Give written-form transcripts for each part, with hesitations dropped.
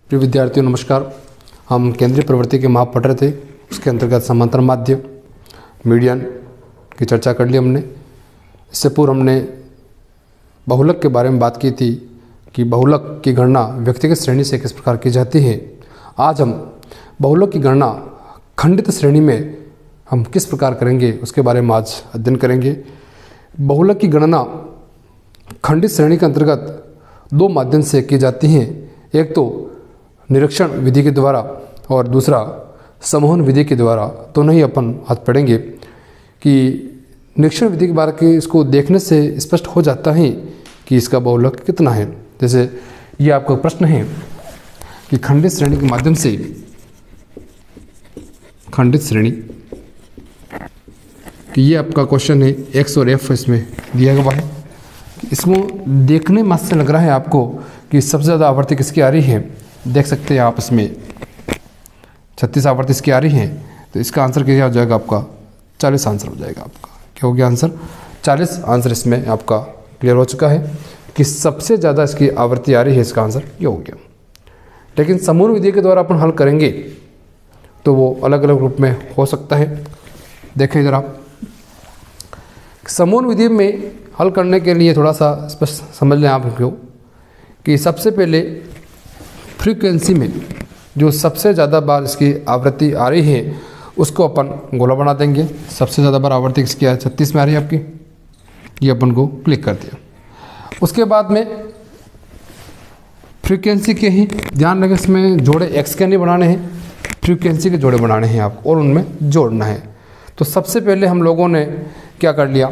प्रिय विद्यार्थियों नमस्कार। हम केंद्रीय प्रवृत्ति के माप पढ़ रहे थे, उसके अंतर्गत समांतर माध्य मीडियन की चर्चा कर ली हमने। इससे पूर्व हमने बहुलक के बारे में बात की थी कि बहुलक की गणना व्यक्तिगत श्रेणी से किस प्रकार की जाती है। आज हम बहुलक की गणना खंडित श्रेणी में हम किस प्रकार करेंगे उसके बारे में आज अध्ययन करेंगे। बहुलक की गणना खंडित श्रेणी के अंतर्गत दो माध्यम से की जाती हैं, एक तो निरीक्षण विधि के द्वारा और दूसरा समूहन विधि के द्वारा। तो नहीं अपन आज पढ़ेंगे कि निरीक्षण विधि के बारे में इसको देखने से स्पष्ट हो जाता है कि इसका बहुलक कितना है। जैसे ये आपका प्रश्न है कि खंडित श्रेणी के माध्यम से खंडित श्रेणी कि ये आपका क्वेश्चन है, एक्स और एफ इसमें दिया हुआ है। इसमें देखने में से लग रहा है आपको कि सबसे ज़्यादा आवर्ती किसकी आ रही है। देख सकते हैं आप इसमें 36 आवर्ती इसकी आ रही है, तो इसका आंसर क्या हो जाएगा आपका 40 आंसर हो जाएगा। आपका क्या हो गया आंसर 40 आंसर इसमें आपका क्लियर हो चुका है कि सबसे ज़्यादा इसकी आवर्ती आ रही है। इसका आंसर ये हो गया। लेकिन समूह विधि के द्वारा अपन हल करेंगे तो वो अलग अलग रूप में हो सकता है। देखें इधर आप, समूह विधि में हल करने के लिए थोड़ा सा स्पष्ट समझ लें आप क्यों कि सबसे पहले फ्रीक्वेंसी में जो सबसे ज़्यादा बार इसकी आवृत्ति आ रही है उसको अपन गोला बना देंगे। सबसे ज़्यादा बार आवृत्ति किसकी है 36 में आ रही है आपकी, ये अपन को क्लिक कर दिया। उसके बाद में फ्रीक्वेंसी के ही ध्यान रखें, इसमें जोड़े एक्स के नहीं बनाने हैं, फ्रीक्वेंसी के जोड़े बनाने हैं आपको और उनमें जोड़ना है। तो सबसे पहले हम लोगों ने क्या कर लिया,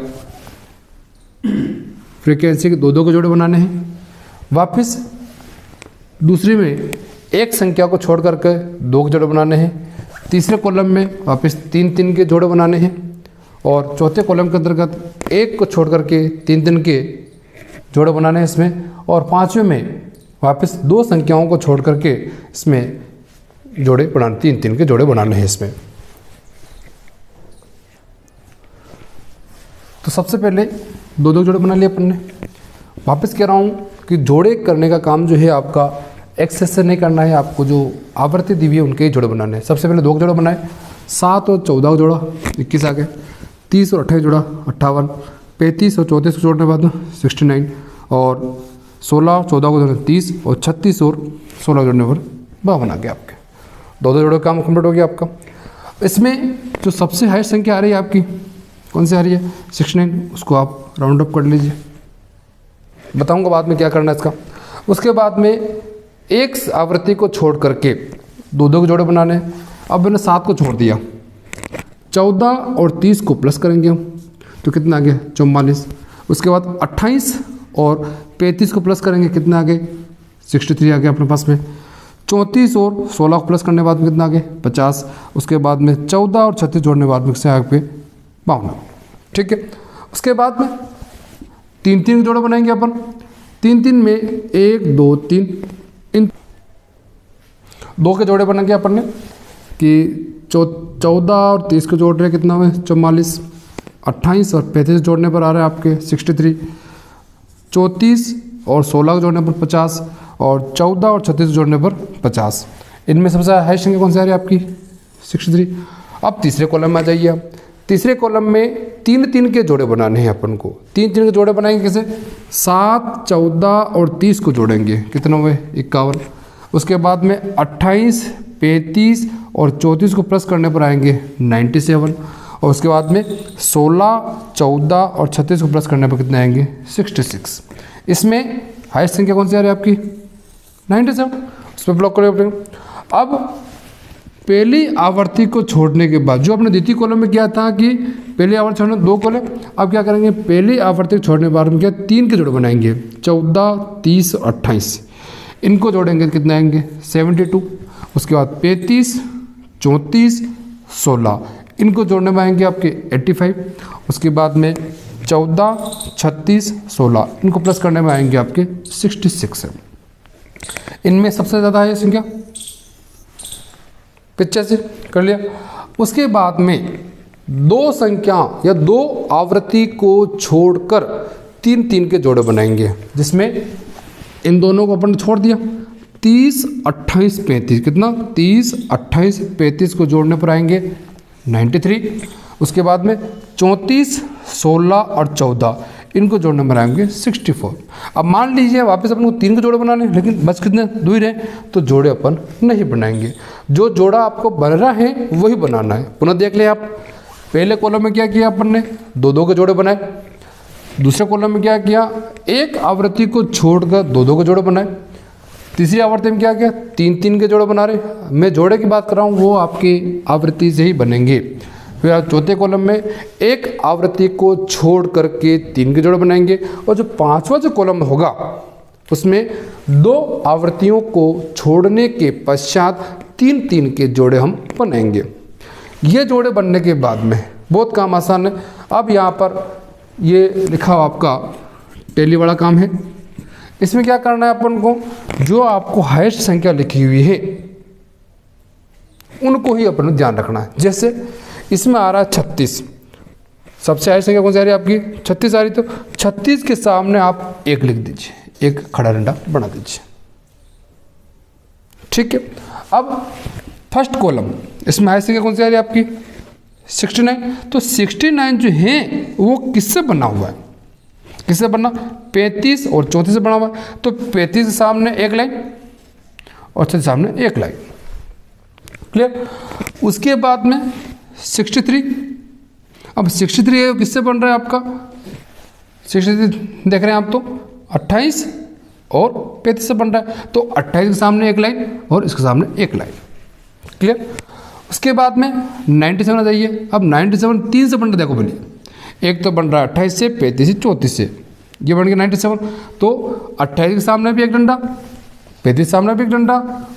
फ्रीक्वेंसी के दो के जोड़े बनाने हैं। वापस दूसरी में एक संख्या को छोड़ करके दो के जोड़े बनाने हैं। तीसरे कॉलम में वापस तीन के जोड़े बनाने हैं और चौथे कॉलम के अंतर्गत एक को छोड़ करके तीन के जोड़े बनाने हैं इसमें। और पांचवें में वापस दो संख्याओं को छोड़ करके इसमें जोड़े बनाने, तीन के जोड़े बनाने हैं इसमें। तो सबसे पहले दो जोड़े बना लिए अपन ने। वापस कह रहा हूँ कि जोड़े करने का काम जो है आपका एक्सेस से नहीं करना है, आपको जो आवृत्ति दी हुई है उनके ही जोड़े बनाने हैं। सबसे पहले दो जोड़े बनाए, 7 और 14 का जोड़ा 21 आ गया, 30 और 28 जोड़ा 58, 35 और 34 को जोड़ने के बाद 69 और 16 और 14 को जोड़ने 30 और 36 और 16 जोड़ने पर 52 आ गया। आपके दो जोड़े का काम कंप्लीट हो गया आपका। इसमें जो सबसे हाईएस्ट संख्या आ रही है आपकी कौन सी आ रही है 69, उसको आप राउंड अप कर लीजिए। बताऊंगा बाद में क्या करना है इसका। उसके बाद में एक आवृत्ति को छोड़ करके दो के जोड़े बनाने। अब मैंने 7 को छोड़ दिया, 14 और 30 को प्लस करेंगे हम तो कितना आ गया 44। उसके बाद 28 और 35 को प्लस करेंगे, कितना आ गए 63 आ गया अपने पास में। 34 और 16 को प्लस करने के बाद में कितना आ गया 50। उसके बाद में 14 और 36 जोड़ने के बाद में से आगे पे 52। ठीक है। उसके बाद में तीन जोड़े बनाएंगे अपन। तीन में 1 2 3 इन दो के जोड़े बना गया अपन ने कि 14 और 30 को जोड़ रहे कितना हुए 44, 28 और 35 जोड़ने पर आ रहे हैं आपके 63, 34 और 16 को जोड़ने पर 50 और 14 और 36 जोड़ने पर 50। इनमें सबसे हाईएस्ट संख्या कौन सी आ रही है आपकी 63। अब तीसरे कॉलम में आ जाइए आप। तीसरे कॉलम में तीन के जोड़े बनाने हैं अपन को। तीन के जोड़े बनाएंगे कैसे, 7, 14 और 30 को जोड़ेंगे, कितना हुए 51। उसके बाद में 28, 35 और 34 को प्लस करने पर आएंगे 97। और उसके बाद में 16, 14 और 36 को प्लस करने पर कितने आएंगे 66। इसमें हाईएस्ट संख्या कौन सी आ रही है आपकी 97, उस पर ब्लॉक करें। अब पहली आवर्ती को छोड़ने के बाद जो आपने द्वितीय कॉलम में किया था कि पहली आवर्ती छोड़ने 2 कॉलम, अब क्या करेंगे पहली आवर्ती छोड़ने के बाद में क्या 3 के जोड़े बनाएंगे 14, 30 और 28। इनको जोड़ेंगे कितना आएंगे 72। उसके बाद 35, 34, 16 इनको जोड़ने में आएंगे आपके 85। उसके बाद में 14, 36, 16 इनको प्लस करने में आएंगे आपके 66। इनमें सबसे ज़्यादा है संख्या 85 कर लिया। उसके बाद में दो संख्या या दो आवृत्ति को छोड़कर तीन के जोड़े बनाएंगे, जिसमें इन दोनों को अपन छोड़ दिया 30, 28, 35, कितना 30, 28, 35 को जोड़ने पर आएंगे 93। उसके बाद में 34, 16 और 14 इनको जोड़ने पर आएंगे 64। अब मान लीजिए वापस अपन को 3 के जोड़े बनाने, लेकिन बस कितने 2 ही रहे, तो जोड़े अपन नहीं बनाएंगे। जो जोड़ा आपको बन रहा है वही बनाना है। पुनः देख लें आप, पहले कॉलम में क्या किया अपन ने, 2-2 के जोड़े बनाए। दूसरे कॉलम में क्या किया, एक आवृत्ति को छोड़कर 2-2 के जोड़े बनाए। तीसरी आवृत्ति में क्या किया, 3-3 के जोड़े बना रहे। मैं जोड़े की बात कर रहा हूँ, वो आपकी आवृत्ति से ही बनेंगे। फिर आप चौथे कॉलम में एक आवृत्ति को छोड़ करके 3 के जोड़े बनाएंगे, और जो 5वां जो कॉलम होगा उसमें 2 आवृत्तियों को छोड़ने के पश्चात 3-3 के जोड़े हम बनाएंगे। ये जोड़े बनने के बाद में बहुत काम आसान है। अब यहाँ पर ये लिखा हुआ आपका टैली वाला काम है। इसमें क्या करना है अपन को, जो आपको हाईएस्ट संख्या लिखी हुई है उनको ही अपन को ध्यान रखना है। जैसे इसमें आ रहा है 36, सबसे हाईएस्ट संख्या कौन सी आ रही है आपकी, 36 आ रही, तो 36 के सामने आप 1 लिख दीजिए, एक खड़ा डंडा बना दीजिए। ठीक है। अब फर्स्ट कॉलम, इसमें हाईएस्ट संख्या कौन सी आ रही है आपकी 69, तो 69 जो है वो किससे बना हुआ है, किससे बना, 35 और 34 से बना हुआ है। तो 35 के सामने 1 लाइन और 36 सामने 1 लाइन, क्लियर। उसके बाद में 63, अब 63 किससे बन रहा है आपका, 63 देख रहे हैं आप, तो 28 और 35 से बन रहा है। तो 28 के सामने 1 लाइन और इसके सामने 1 लाइन, क्लियर। उसके बाद में 97 आ जाइए। अब 97 3 से बन रहा है, देखो बोलिए, एक तो बन रहा है 28 से, 35 से, 34 से, ये बन गया 97। तो 28 के सामने भी 1 डंडा, 35 सामने भी 1 डंडा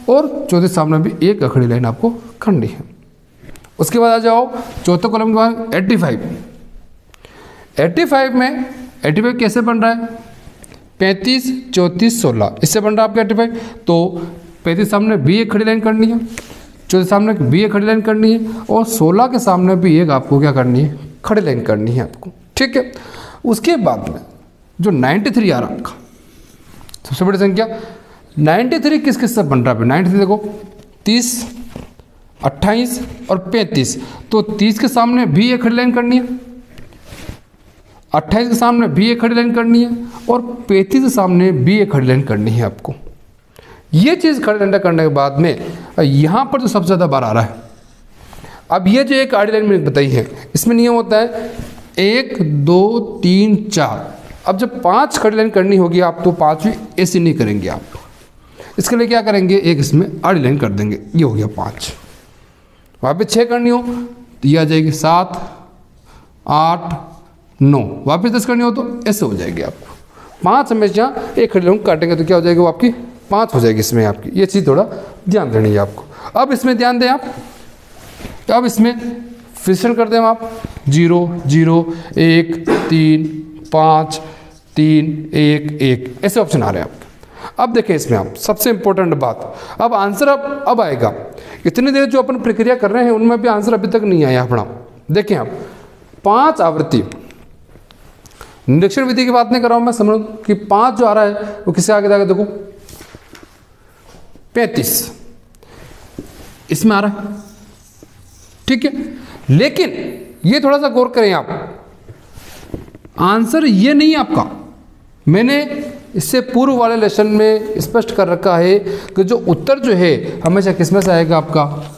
और 34 सामने भी 1 अखड़ी लाइन आपको खंडी है। उसके बाद आ जाओ चौथे कॉलम के बाद 85। 85 में 85 कैसे बन रहा है, 35, 34, 16 इससे बन रहा है आपका 85। तो 35 सामने भी 1 खड़ी लाइन करनी है, 34 सामने भी 1 खड़ी लाइन करनी है, और 16 के सामने भी 1 आपको क्या करनी है, खड़ी लाइन करनी है आपको। ठीक है। उसके बाद में जो 93 आ रहा है आपका सबसे बड़ी संख्या, 93 किस किस से बन रहा है, 93 देखो 30, 28 और 35। तो 30 के सामने भी 1 खड़ी लाइन करनी है, 28 के सामने भी 1 खड़ी लाइन करनी है, और 35 के सामने भी 1 खड़ी लाइन करनी है आपको। ये चीज़ खड़ी लाइन करने के बाद में यहाँ पर जो सबसे ज़्यादा बार आ रहा है, अब ये जो एक आड़ी लाइन मैंने बताई है, इसमें नियम होता है 1, 2, 3, 4। अब जब 5 खड़ी लाइन करनी होगी आप, तो 5वीं ऐसी नहीं करेंगे आप, इसके लिए क्या करेंगे, एक इसमें आड़ी लाइन कर देंगे, ये हो गया 5। वहाँ पे 6 करनी हो तो ये आ जाएगी 7, 8, 9, वापस 10 करनी हो तो ऐसे हो जाएगी आपको। 5 हमेशा एक खड़ी लाइन काटेंगे तो क्या हो जाएगी, वो आपकी 5 हो जाएगी इसमें आपकी। ये चीज़ थोड़ा ध्यान देनी है आपको। अब इसमें ध्यान दें आप, अब इसमें फिक्सेशन कर दें आप, 0, 0, 1, 3, 5, 3, 1, 1 ऐसे ऑप्शन आ रहे हैं आपके। अब देखें इसमें आप सबसे इंपॉर्टेंट बात, अब आंसर अब आएगा। इतनी देर जो अपन प्रक्रिया कर रहे हैं उनमें भी आंसर अभी तक नहीं आया अपना। देखें आप 5 आवृत्ति, निरीक्षण विधि की बात नहीं कर रहा हूं मैं, समझ कि 5 जो आ रहा है वो किससे आगे जाएगा, देखो 35 इसमें आ रहा है, ठीक है। लेकिन ये थोड़ा सा गौर करें आप, आंसर ये नहीं है आपका। मैंने इससे पूर्व वाले लेसन में स्पष्ट कर रखा है कि जो उत्तर जो है हमेशा किस में से आएगा, आपका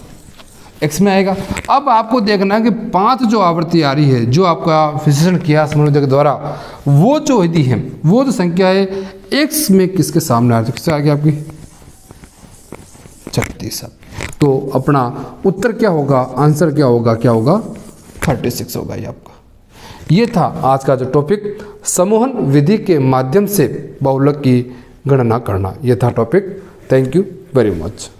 एक्स में आएगा। अब आपको देखना है कि 5 जो आवृत्ति आ रही है, जो आपका विश्लेषण किया समन्वय के द्वारा, वो जो विधि है, वो जो संख्या है एक्स में किसके सामने आ रही है, किससे आ गया आपकी 36। तो अपना उत्तर क्या होगा, आंसर क्या होगा, 36 होगा ये आपका। ये था आज का जो टॉपिक, समूहन विधि के माध्यम से बहुलक की गणना करना, ये था topic. Thank you very much.